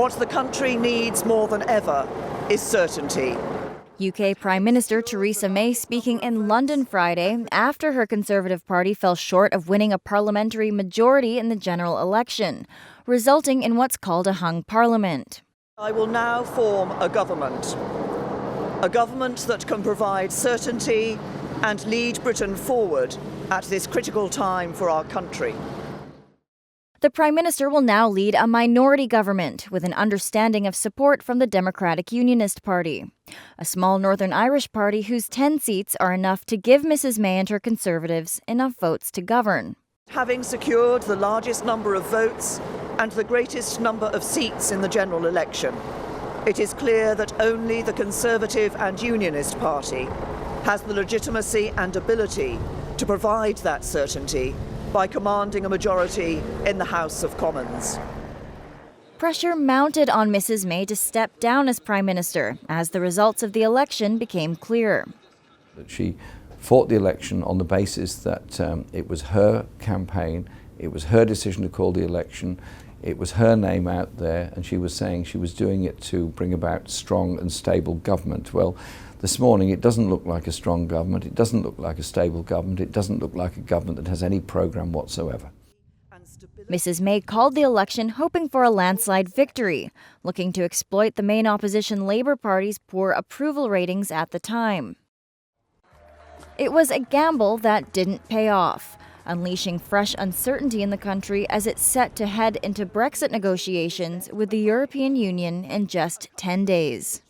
What the country needs more than ever is certainty. UK Prime Minister Theresa May speaking in London Friday after her Conservative Party fell short of winning a parliamentary majority in the general election, resulting in what's called a hung parliament. I will now form a government that can provide certainty and lead Britain forward at this critical time for our country. The Prime Minister will now lead a minority government with an understanding of support from the Democratic Unionist Party, a small Northern Irish party whose 10 seats are enough to give Mrs May and her Conservatives enough votes to govern. Having secured the largest number of votes and the greatest number of seats in the general election, it is clear that only the Conservative and Unionist Party has the legitimacy and ability to provide that certainty by commanding a majority in the House of Commons. Pressure mounted on Mrs May to step down as Prime Minister as the results of the election became clear. She fought the election on the basis that it was her campaign, it was her decision to call the election, it was her name out there, and she was saying she was doing it to bring about strong and stable government. Well, this morning it doesn't look like a strong government, it doesn't look like a stable government, it doesn't look like a government that has any programme whatsoever. Mrs May called the election hoping for a landslide victory, looking to exploit the main opposition Labour Party's poor approval ratings at the time. It was a gamble that didn't pay off, unleashing fresh uncertainty in the country as it's set to head into Brexit negotiations with the European Union in just 10 days.